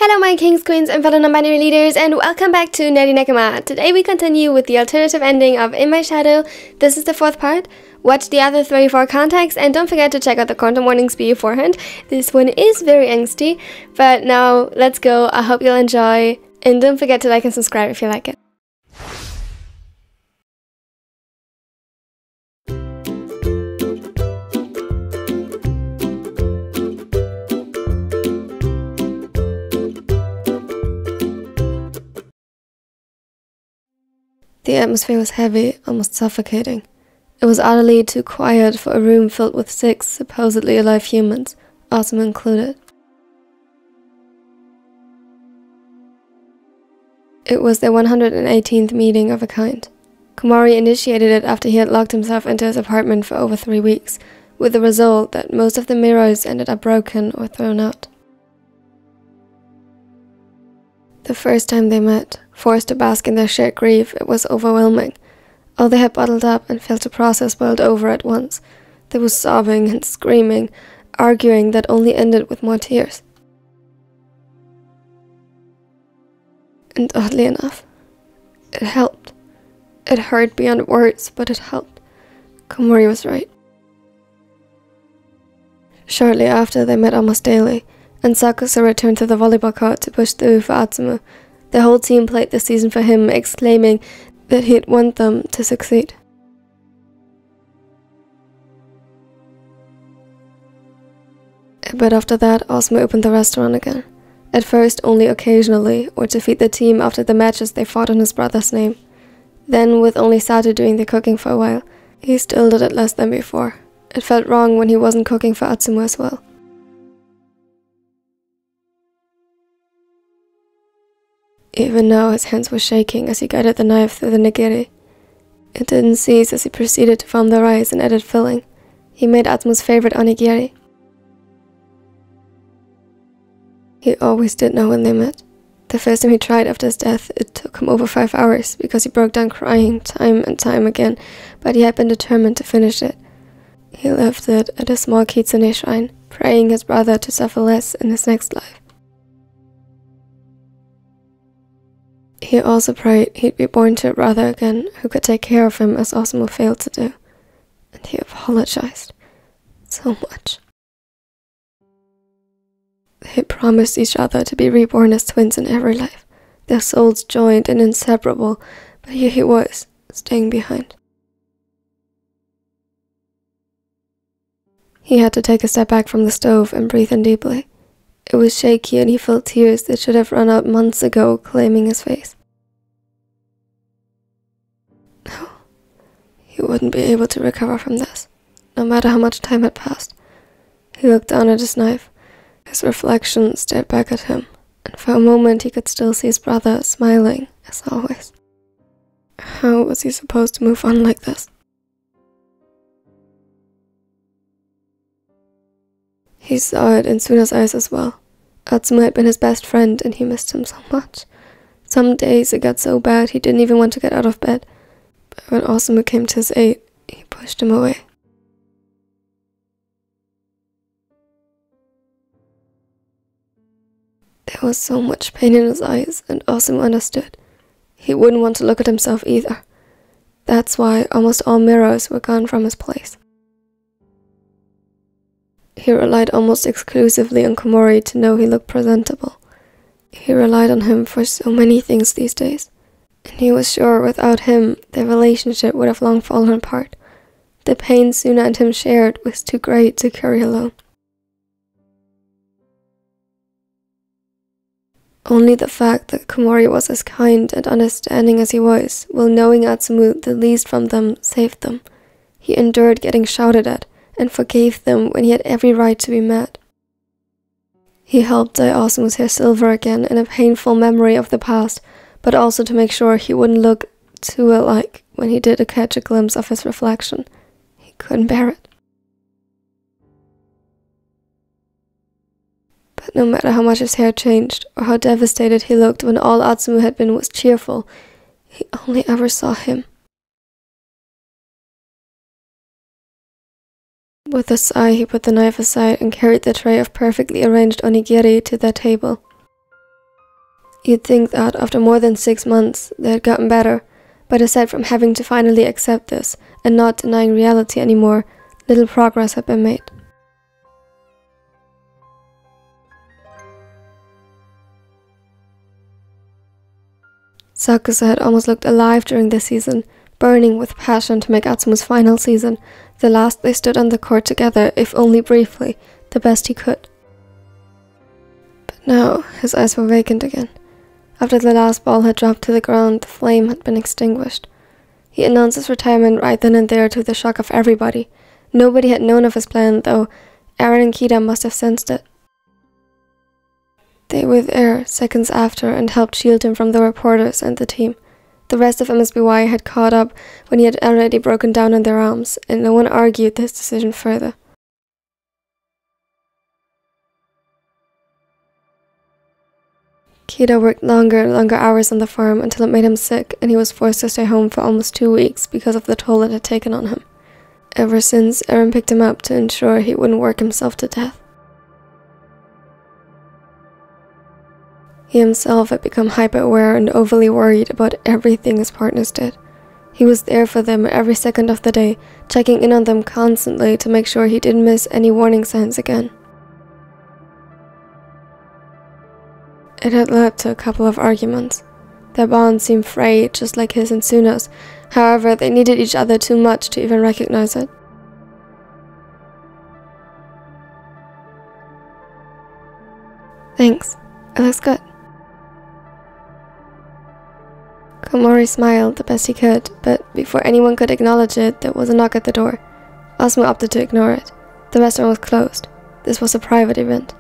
Hello my kings, queens, and fellow non-binary leaders, and welcome back to Nerdy Nekama. Today we continue with the alternative ending of In My Shadow. This is the fourth part. Watch the other 34 contacts, and don't forget to check out the content warnings beforehand. This one is very angsty, but now let's go. I hope you'll enjoy, and don't forget to like and subscribe if you like it. The atmosphere was heavy, almost suffocating. It was utterly too quiet for a room filled with 6 supposedly alive humans, Osamu included. It was their 118th meeting of a kind. Komori initiated it after he had locked himself into his apartment for over 3 weeks, with the result that most of the mirrors ended up broken or thrown out. The first time they met, forced to bask in their shared grief, it was overwhelming. All they had bottled up and failed to process boiled over at once. They were sobbing and screaming, arguing that only ended with more tears. And oddly enough, it helped. It hurt beyond words, but it helped. Komori was right. Shortly after, they met almost daily, and Sakusa returned to the volleyball court to push through for Atsumu. The whole team played this season for him, exclaiming that he'd want them to succeed. But after that, Osamu opened the restaurant again. At first only occasionally, or to feed the team after the matches they fought in his brother's name. Then, with only Sato doing the cooking for a while, he still did it less than before. It felt wrong when he wasn't cooking for Atsumu as well. Even now his hands were shaking as he guided the knife through the nigiri. It didn't cease as he proceeded to foam the rice and added filling. He made Atsumu's favorite onigiri. He always did know when they met. The first time he tried after his death, it took him over 5 hours because he broke down crying time and time again, but he had been determined to finish it. He left it at a small kitsune shrine, praying his brother to suffer less in his next life. He also prayed he'd be born to a brother again who could take care of him as Osamu failed to do. And he apologized. So much. They promised each other to be reborn as twins in every life. Their souls joined and inseparable, but here he was, staying behind. He had to take a step back from the stove and breathe in deeply. It was shaky and he felt tears that should have run out months ago, claiming his face. No, he wouldn't be able to recover from this, no matter how much time had passed. He looked down at his knife. His reflection stared back at him, and for a moment he could still see his brother smiling, as always. How was he supposed to move on like this? He saw it in Suna's eyes as well. Atsumu had been his best friend and he missed him so much. Some days it got so bad he didn't even want to get out of bed. But when Osamu came to his aid, he pushed him away. There was so much pain in his eyes, and Osamu understood. He wouldn't want to look at himself either. That's why almost all mirrors were gone from his place. He relied almost exclusively on Komori to know he looked presentable. He relied on him for so many things these days, and he was sure without him, their relationship would have long fallen apart. The pain Suna and him shared was too great to carry alone. Only the fact that Komori was as kind and understanding as he was, while knowing Atsumu the least from them, saved them. He endured getting shouted at, and forgave them when he had every right to be mad. He helped dye Osamu's hair silver again in a painful memory of the past, but also to make sure he wouldn't look too alike when he did catch a glimpse of his reflection. He couldn't bear it. But no matter how much his hair changed, or how devastated he looked when all Atsumu had been was cheerful, he only ever saw him. With a sigh, he put the knife aside and carried the tray of perfectly arranged onigiri to their table. You'd think that after more than 6 months, they had gotten better, but aside from having to finally accept this and not denying reality anymore, little progress had been made. Sakusa had almost looked alive during this season, burning with passion to make Atsumu's final season, the last they stood on the court together, if only briefly, the best he could. But now, his eyes were vacant again. After the last ball had dropped to the ground, the flame had been extinguished. He announced his retirement right then and there to the shock of everybody. Nobody had known of his plan, though Aaron and Kida must have sensed it. They were there seconds after and helped shield him from the reporters and the team. The rest of MSBY had caught up when he had already broken down in their arms, and no one argued his decision further. Kida worked longer and longer hours on the farm until it made him sick, and he was forced to stay home for almost 2 weeks because of the toll it had taken on him. Ever since, Aaron picked him up to ensure he wouldn't work himself to death. He himself had become hyper-aware and overly worried about everything his partners did. He was there for them every second of the day, checking in on them constantly to make sure he didn't miss any warning signs again. It had led to a couple of arguments. Their bond seemed frayed, just like his and Suna's. However, they needed each other too much to even recognize it. Thanks. It looks good. Komori smiled the best he could, but before anyone could acknowledge it, there was a knock at the door. Osamu opted to ignore it. The restaurant was closed. This was a private event.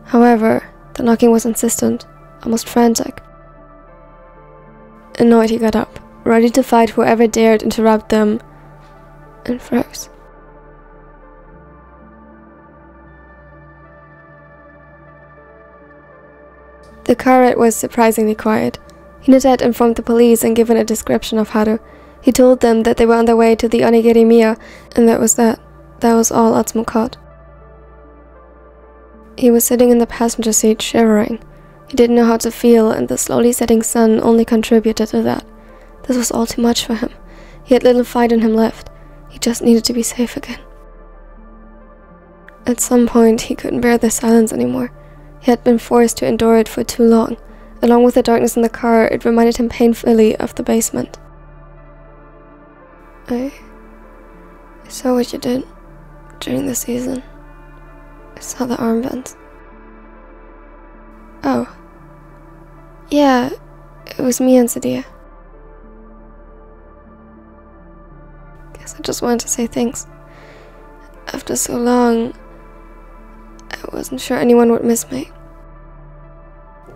However, the knocking was insistent, almost frantic. Annoyed, he got up, ready to fight whoever dared interrupt them, and froze. The car was surprisingly quiet. Hinata had informed the police and given a description of Haru. He told them that they were on their way to the onigiri miya, and that was that. That was all Atsumu caught. He was sitting in the passenger seat, shivering. He didn't know how to feel, and the slowly setting sun only contributed to that. This was all too much for him. He had little fight in him left. He just needed to be safe again. At some point, he couldn't bear the silence anymore. He had been forced to endure it for too long. Along with the darkness in the car, it reminded him painfully of the basement. I saw what you did during the season. I saw the armbands. Oh. Yeah, it was me and Sadia. Guess I just wanted to say thanks. After so long, I wasn't sure anyone would miss me.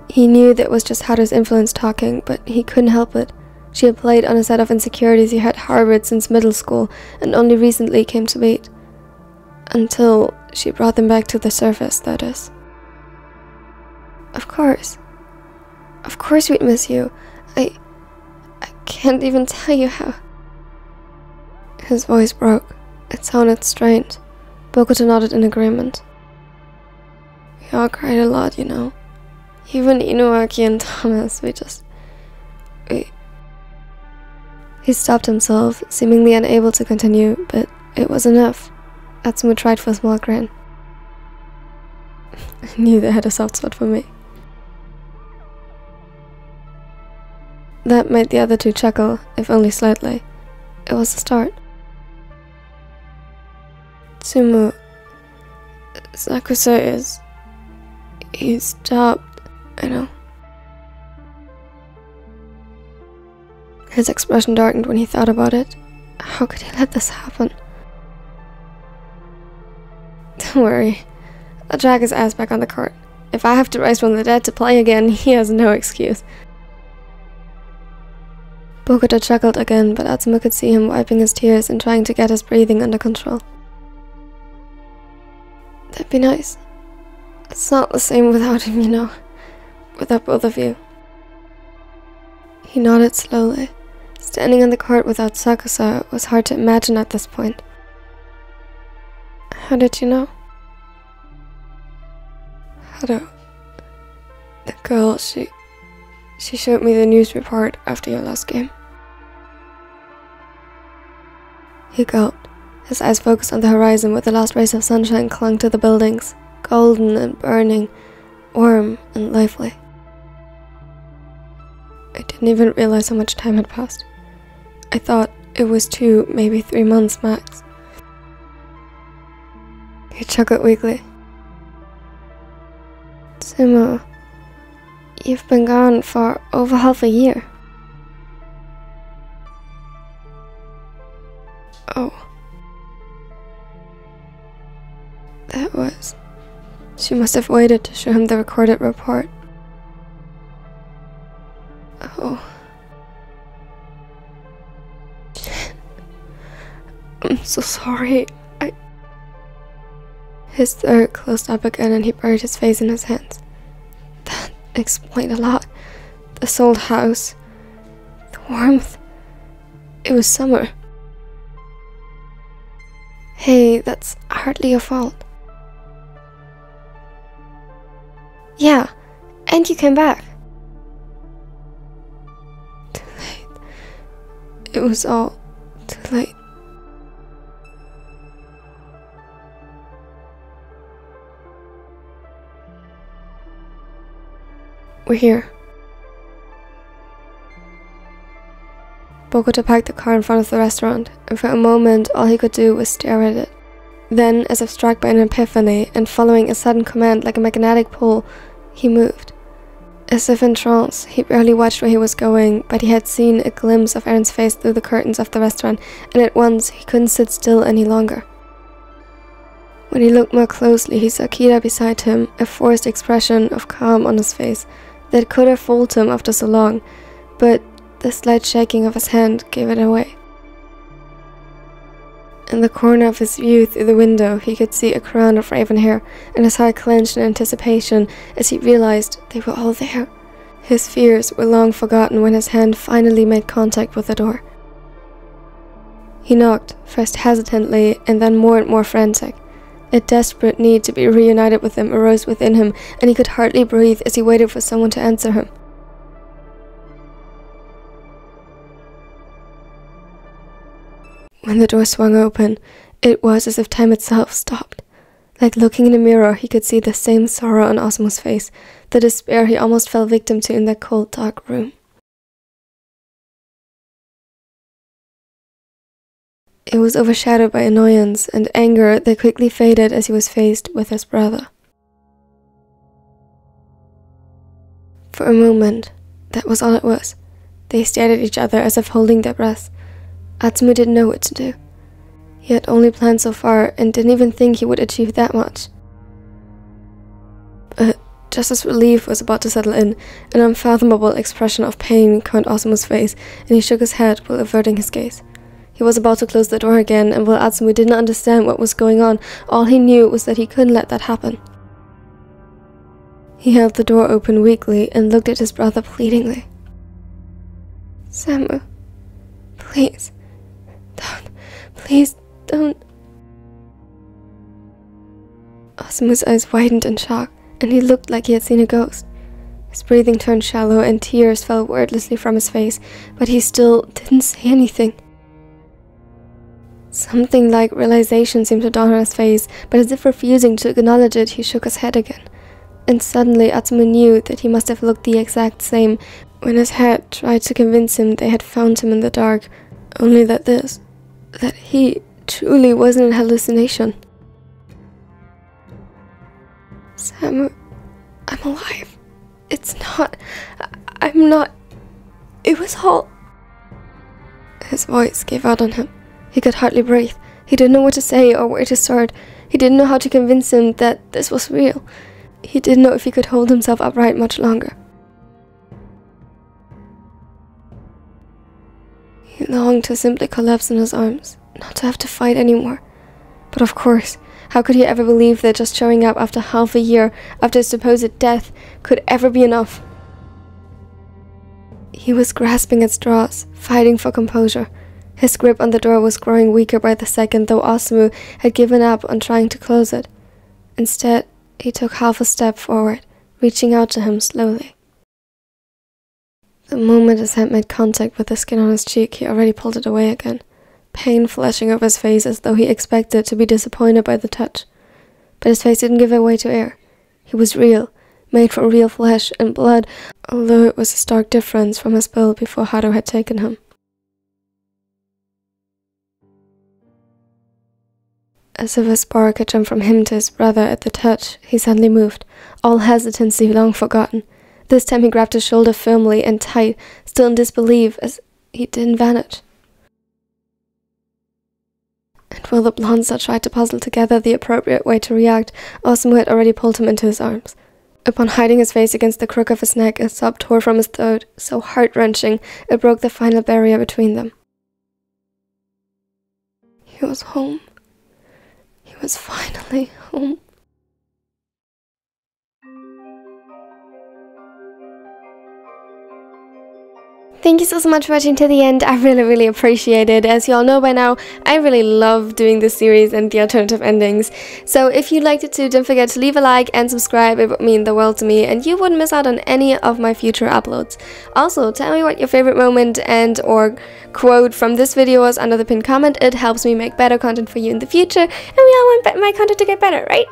He knew that was just Haru's influence talking, but he couldn't help it. She had played on a set of insecurities he had harbored since middle school, and only recently came to meet. Until she brought them back to the surface, that is. Of course. Of course we'd miss you. I can't even tell you how. His voice broke. It sounded strained. Bokuto nodded in agreement. We all cried a lot, you know. Even Inuaki and Thomas, He stopped himself, seemingly unable to continue, but it was enough. Atsumu tried for a small grin. I knew they had a soft spot for me. That made the other two chuckle, if only slightly. It was a start. Atsumu... Sakusa he stopped, I know. His expression darkened when he thought about it. How could he let this happen? Don't worry. I'll drag his ass back on the court. If I have to rise from the dead to play again, he has no excuse. Bokuto chuckled again, but Atsumu could see him wiping his tears and trying to get his breathing under control. That'd be nice. It's not the same without him, you know. Without both of you. He nodded slowly. Standing on the court without Sakusa was hard to imagine at this point. How did you know? Shadow. The girl, she showed me the news report after your last game. He gulped. His eyes focused on the horizon where the last rays of sunshine clung to the buildings, golden and burning, warm and lively. I didn't even realize how much time had passed. I thought it was 2, maybe 3 months max. He chuckled weakly. Atsumu, you've been gone for over half a year. Oh. That was... She must have waited to show him the recorded report. Oh. I'm so sorry. His throat closed up again and he buried his face in his hands. That explained a lot. This old house. The warmth. It was summer. Hey, that's hardly your fault. Yeah, and you came back. Too late. It was all too late. We're here. Bogota parked the car in front of the restaurant, and for a moment all he could do was stare at it. Then, as if struck by an epiphany, and following a sudden command like a magnetic pull, he moved. As if in trance, he barely watched where he was going, but he had seen a glimpse of Aaron's face through the curtains of the restaurant, and at once he couldn't sit still any longer. When he looked more closely, he saw Kira beside him, a forced expression of calm on his face that could have fooled him after so long, but the slight shaking of his hand gave it away. In the corner of his view through the window, he could see a crown of raven hair, and his heart clenched in anticipation as he realized they were all there. His fears were long forgotten when his hand finally made contact with the door. He knocked, first hesitantly and then more and more frantic. A desperate need to be reunited with them arose within him, and he could hardly breathe as he waited for someone to answer him. When the door swung open, it was as if time itself stopped. Like looking in a mirror, he could see the same sorrow on Osamu's face, the despair he almost fell victim to in that cold, dark room. It was overshadowed by annoyance and anger that quickly faded as he was faced with his brother. For a moment, that was all it was. They stared at each other as if holding their breaths. Atsumu didn't know what to do. He had only planned so far and didn't even think he would achieve that much. But just as relief was about to settle in, an unfathomable expression of pain covered Osamu's face, and he shook his head while averting his gaze. He was about to close the door again, and while Atsumu did not understand what was going on, all he knew was that he couldn't let that happen. He held the door open weakly and looked at his brother pleadingly. Samu, please don't. Osamu's eyes widened in shock, and he looked like he had seen a ghost. His breathing turned shallow and tears fell wordlessly from his face, but he still didn't say anything. Something like realization seemed to dawn on his face, but as if refusing to acknowledge it, he shook his head again. And suddenly Atsumu knew that he must have looked the exact same when his head tried to convince him they had found him in the dark, only that he truly wasn't an hallucination. Samu, I'm alive. I'm not. It was all... His voice gave out on him. He could hardly breathe. He didn't know what to say or where to start. He didn't know how to convince him that this was real. He didn't know if he could hold himself upright much longer. He longed to simply collapse in his arms, not to have to fight anymore. But of course, how could he ever believe that just showing up after half a year, after his supposed death, could ever be enough? He was grasping at straws, fighting for composure. His grip on the door was growing weaker by the second, though Osamu had given up on trying to close it. Instead, He took half a step forward, reaching out to him slowly. The moment his hand made contact with the skin on his cheek, he already pulled it away again, pain flashing over his face as though he expected to be disappointed by the touch. But his face didn't give way to air. He was real, made from real flesh and blood, although it was a stark difference from his build before Haru had taken him. As if a spark had jumped from him to his brother at the touch, he suddenly moved, all hesitancy long forgotten. This time he grabbed his shoulder firmly and tight, still in disbelief, as he didn't vanish. And while the Blondes tried to puzzle together the appropriate way to react, Osamu had already pulled him into his arms. Upon hiding his face against the crook of his neck, a sob tore from his throat, so heart-wrenching it broke the final barrier between them. He was home. He was finally home. Thank you so much for watching to the end. I really appreciate it. As you all know by now, I really love doing this series and the alternative endings. So if you liked it too, don't forget to leave a like and subscribe. It would mean the world to me and you wouldn't miss out on any of my future uploads. Also, tell me what your favorite moment and or quote from this video was under the pinned comment. It helps me make better content for you in the future, and we all want my content to get better, right?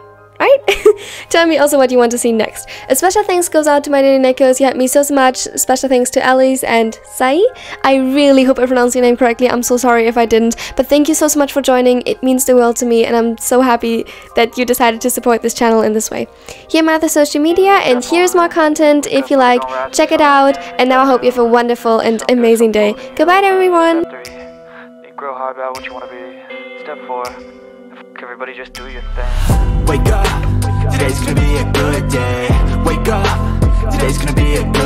Tell me also what you want to see next. A special thanks goes out to my daily Nekos. You helped me so much. Special thanks to Alice and Sai. I really hope I pronounced your name correctly. I'm so sorry if I didn't. But thank you so much for joining. It means the world to me, and I'm so happy that you decided to support this channel in this way. Here are my other social media, and here's more content. If you like, check it out. And now I hope you have a wonderful and amazing day. Goodbye, everyone. Grow hard about what you want to be. Step 4. Everybody just do your thing. Wake up, today's gonna be a good day. Wake up, today's gonna be a good day.